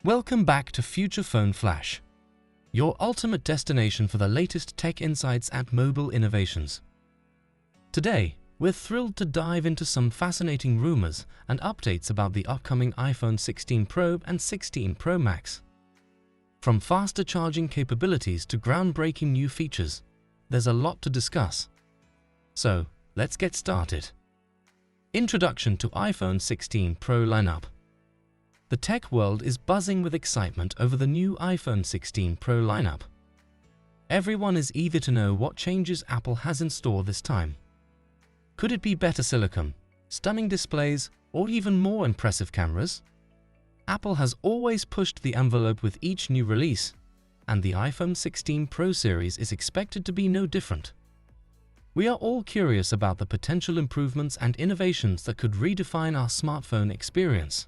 Welcome back to Future Phone Flash, your ultimate destination for the latest tech insights and mobile innovations. Today, we're thrilled to dive into some fascinating rumors and updates about the upcoming iPhone 16 Pro and 16 Pro Max. From faster charging capabilities to groundbreaking new features, there's a lot to discuss. So, let's get started. Introduction to iPhone 16 Pro lineup. The tech world is buzzing with excitement over the new iPhone 16 Pro lineup. Everyone is eager to know what changes Apple has in store this time. Could it be better silicon, stunning displays, or even more impressive cameras? Apple has always pushed the envelope with each new release, and the iPhone 16 Pro series is expected to be no different. We are all curious about the potential improvements and innovations that could redefine our smartphone experience.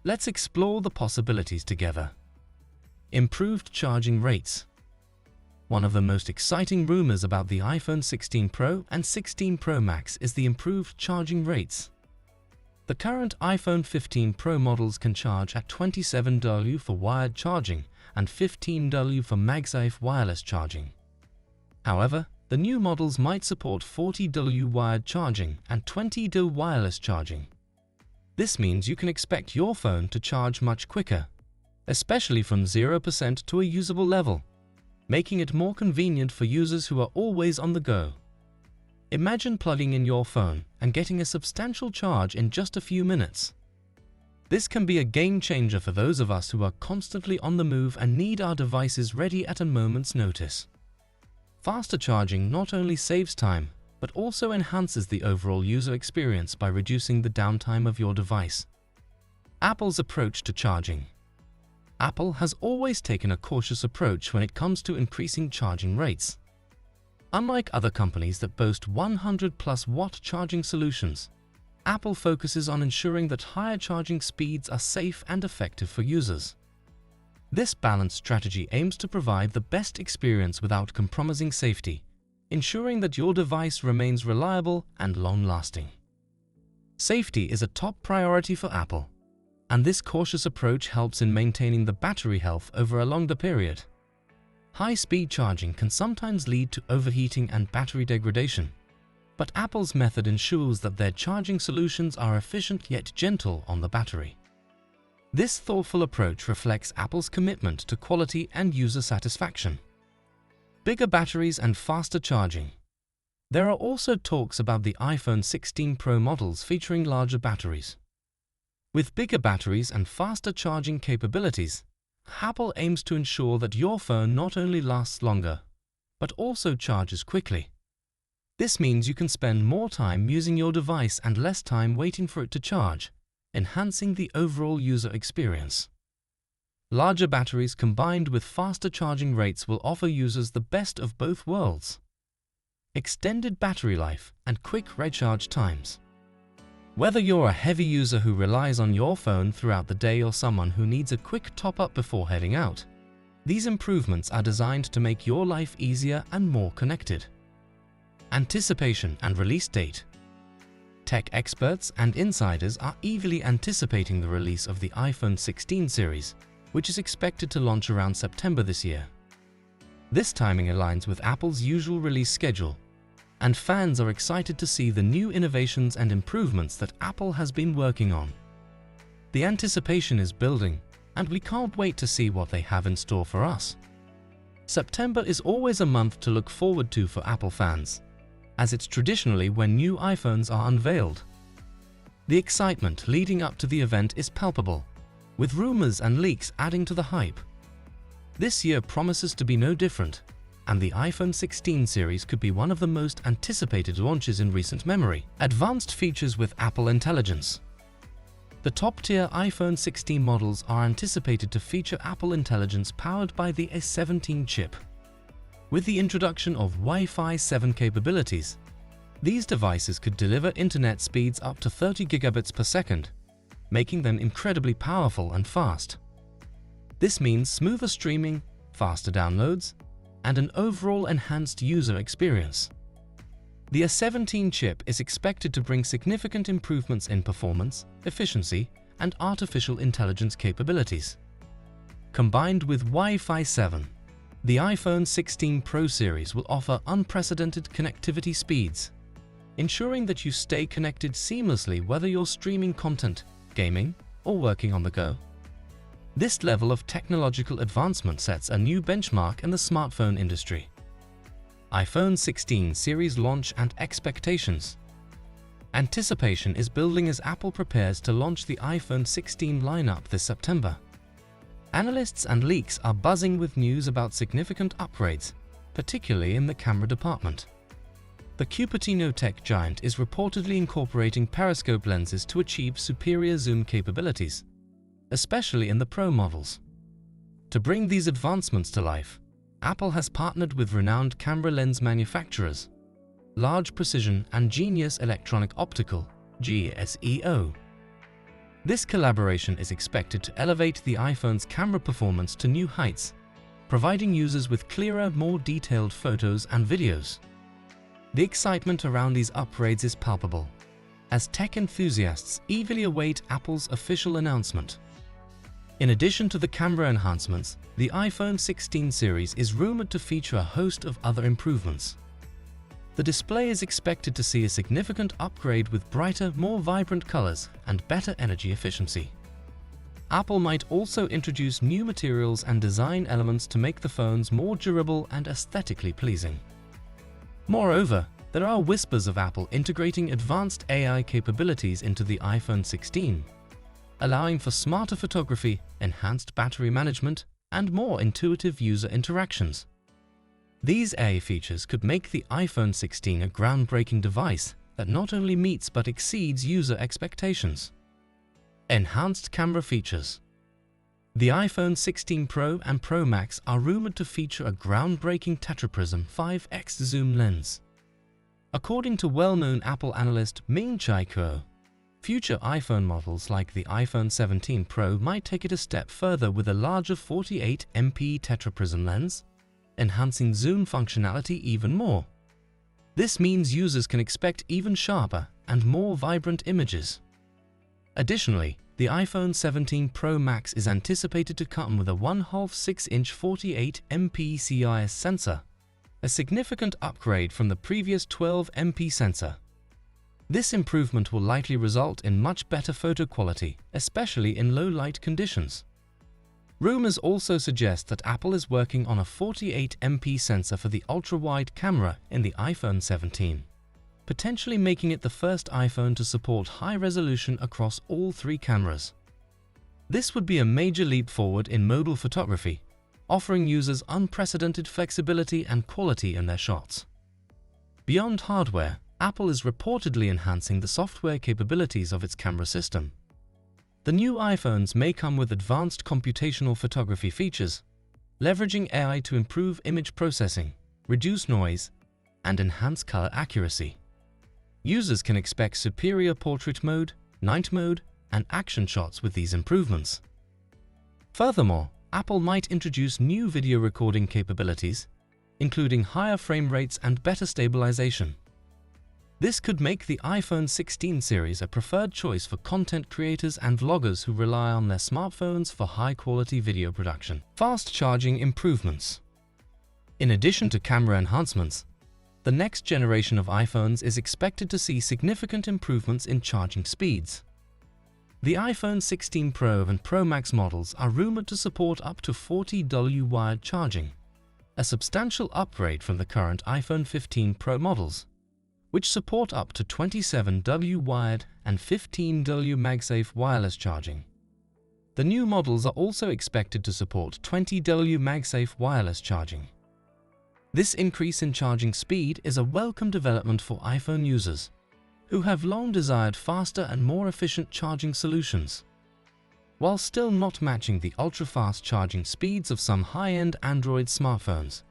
Let's explore the possibilities together. Improved charging rates. One of the most exciting rumors about the iPhone 16 Pro and 16 Pro Max is the improved charging rates. The current iPhone 15 Pro models can charge at 27 W for wired charging and 15 W for MagSafe wireless charging. However, the new models might support 40 W wired charging and 20 W wireless charging. This means you can expect your phone to charge much quicker, especially from 0% to a usable level, making it more convenient for users who are always on the go. Imagine plugging in your phone and getting a substantial charge in just a few minutes. This can be a game changer for those of us who are constantly on the move and need our devices ready at a moment's notice. Faster charging not only saves time, but also enhances the overall user experience by reducing the downtime of your device. Apple's approach to charging. Apple has always taken a cautious approach when it comes to increasing charging rates. Unlike other companies that boast 100+ watt charging solutions, Apple focuses on ensuring that higher charging speeds are safe and effective for users. This balanced strategy aims to provide the best experience without compromising safety, ensuring that your device remains reliable and long-lasting. Safety is a top priority for Apple, and this cautious approach helps in maintaining the battery health over a longer period. High-speed charging can sometimes lead to overheating and battery degradation, but Apple's method ensures that their charging solutions are efficient yet gentle on the battery. This thoughtful approach reflects Apple's commitment to quality and user satisfaction. Bigger batteries and faster charging. There are also talks about the iPhone 16 Pro models featuring larger batteries. With bigger batteries and faster charging capabilities, Apple aims to ensure that your phone not only lasts longer, but also charges quickly. This means you can spend more time using your device and less time waiting for it to charge, enhancing the overall user experience. Larger batteries combined with faster charging rates will offer users the best of both worlds: extended battery life and quick recharge times. Whether you're a heavy user who relies on your phone throughout the day or someone who needs a quick top-up before heading out, these improvements are designed to make your life easier and more connected. Anticipation and release date. Tech experts and insiders are eagerly anticipating the release of the iPhone 16 series, which is expected to launch around September this year. This timing aligns with Apple's usual release schedule, and fans are excited to see the new innovations and improvements that Apple has been working on. The anticipation is building, and we can't wait to see what they have in store for us. September is always a month to look forward to for Apple fans, as it's traditionally when new iPhones are unveiled. The excitement leading up to the event is palpable, with rumors and leaks adding to the hype. This year promises to be no different, and the iPhone 16 series could be one of the most anticipated launches in recent memory. Advanced features with Apple Intelligence. The top-tier iPhone 16 models are anticipated to feature Apple Intelligence powered by the A17 chip. With the introduction of Wi-Fi 7 capabilities, these devices could deliver internet speeds up to 30 gigabits per second, making them incredibly powerful and fast. This means smoother streaming, faster downloads, and an overall enhanced user experience. The A17 chip is expected to bring significant improvements in performance, efficiency, and artificial intelligence capabilities. Combined with Wi-Fi 7, the iPhone 16 Pro series will offer unprecedented connectivity speeds, ensuring that you stay connected seamlessly whether you're streaming content, gaming, or working on the go. This level of technological advancement sets a new benchmark in the smartphone industry. iPhone 16 series launch and expectations. Anticipation is building as Apple prepares to launch the iPhone 16 lineup this September. Analysts and leaks are buzzing with news about significant upgrades, particularly in the camera department. The Cupertino tech giant is reportedly incorporating periscope lenses to achieve superior zoom capabilities, especially in the Pro models. To bring these advancements to life, Apple has partnered with renowned camera lens manufacturers, Large Precision and Genius Electronic Optical (GSEO). This collaboration is expected to elevate the iPhone's camera performance to new heights, providing users with clearer, more detailed photos and videos. The excitement around these upgrades is palpable, as tech enthusiasts eagerly await Apple's official announcement. In addition to the camera enhancements, the iPhone 16 series is rumored to feature a host of other improvements. The display is expected to see a significant upgrade with brighter, more vibrant colors and better energy efficiency. Apple might also introduce new materials and design elements to make the phones more durable and aesthetically pleasing. Moreover, there are whispers of Apple integrating advanced AI capabilities into the iPhone 16, allowing for smarter photography, enhanced battery management, and more intuitive user interactions. These AI features could make the iPhone 16 a groundbreaking device that not only meets but exceeds user expectations. Enhanced camera features. The iPhone 16 Pro and Pro Max are rumored to feature a groundbreaking tetraprism 5x zoom lens. According to well-known Apple analyst Ming-Chi Kuo, future iPhone models like the iPhone 17 Pro might take it a step further with a larger 48MP tetraprism lens, enhancing zoom functionality even more. This means users can expect even sharper and more vibrant images. Additionally, the iPhone 17 Pro Max is anticipated to come with a 1/2 6-inch 48MP CIS sensor, a significant upgrade from the previous 12MP sensor. This improvement will likely result in much better photo quality, especially in low-light conditions. Rumors also suggest that Apple is working on a 48MP sensor for the ultra-wide camera in the iPhone 17, potentially making it the first iPhone to support high resolution across all three cameras. This would be a major leap forward in mobile photography, offering users unprecedented flexibility and quality in their shots. Beyond hardware, Apple is reportedly enhancing the software capabilities of its camera system. The new iPhones may come with advanced computational photography features, leveraging AI to improve image processing, reduce noise, and enhance color accuracy. Users can expect superior portrait mode, night mode, and action shots with these improvements. Furthermore, Apple might introduce new video recording capabilities, including higher frame rates and better stabilization. This could make the iPhone 16 series a preferred choice for content creators and vloggers who rely on their smartphones for high-quality video production. Fast charging improvements. In addition to camera enhancements, the next generation of iPhones is expected to see significant improvements in charging speeds. The iPhone 16 Pro and Pro Max models are rumored to support up to 40W wired charging, a substantial upgrade from the current iPhone 15 Pro models, which support up to 27W wired and 15W MagSafe wireless charging. The new models are also expected to support 20W MagSafe wireless charging. This increase in charging speed is a welcome development for iPhone users, who have long desired faster and more efficient charging solutions. While still not matching the ultra-fast charging speeds of some high-end Android smartphones,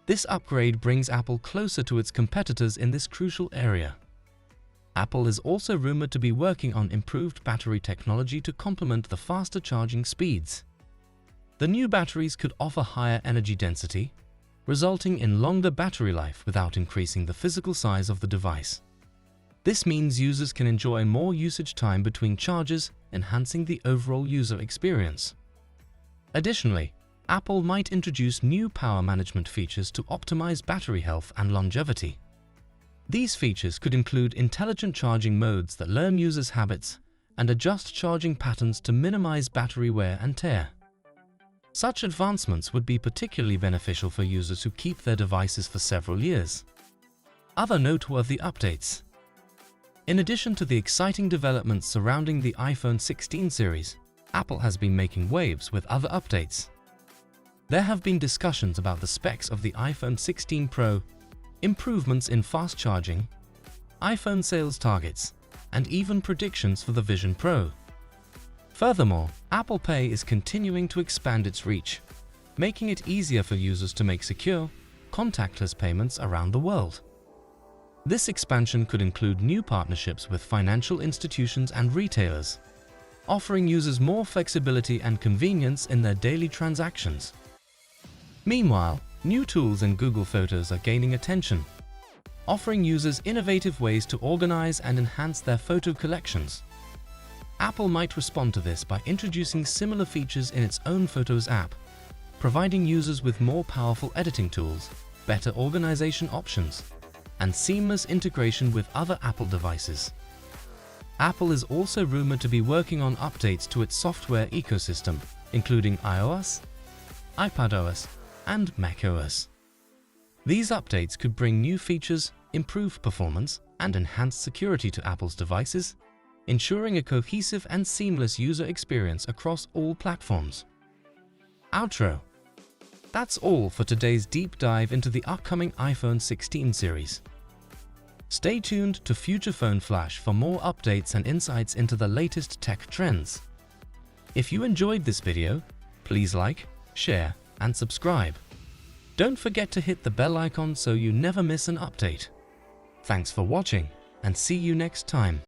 this upgrade brings Apple closer to its competitors in this crucial area. Apple is also rumored to be working on improved battery technology to complement the faster charging speeds. The new batteries could offer higher energy density, resulting in longer battery life without increasing the physical size of the device. This means users can enjoy more usage time between charges, enhancing the overall user experience. Additionally, Apple might introduce new power management features to optimize battery health and longevity. These features could include intelligent charging modes that learn users' habits and adjust charging patterns to minimize battery wear and tear. Such advancements would be particularly beneficial for users who keep their devices for several years. Other noteworthy updates. In addition to the exciting developments surrounding the iPhone 16 series, Apple has been making waves with other updates. There have been discussions about the specs of the iPhone 16 Pro, improvements in fast charging, iPhone sales targets, and even predictions for the Vision Pro. Furthermore, Apple Pay is continuing to expand its reach, making it easier for users to make secure, contactless payments around the world. This expansion could include new partnerships with financial institutions and retailers, offering users more flexibility and convenience in their daily transactions. Meanwhile, new tools in Google Photos are gaining attention, offering users innovative ways to organize and enhance their photo collections. Apple might respond to this by introducing similar features in its own Photos app, providing users with more powerful editing tools, better organization options, and seamless integration with other Apple devices. Apple is also rumored to be working on updates to its software ecosystem, including iOS, iPadOS, and macOS. These updates could bring new features, improved performance, and enhanced security to Apple's devices, ensuring a cohesive and seamless user experience across all platforms. Outro. That's all for today's deep dive into the upcoming iPhone 16 series. Stay tuned to Future Phone Flash for more updates and insights into the latest tech trends. If you enjoyed this video, please like, share, and subscribe. Don't forget to hit the bell icon so you never miss an update. Thanks for watching, and see you next time.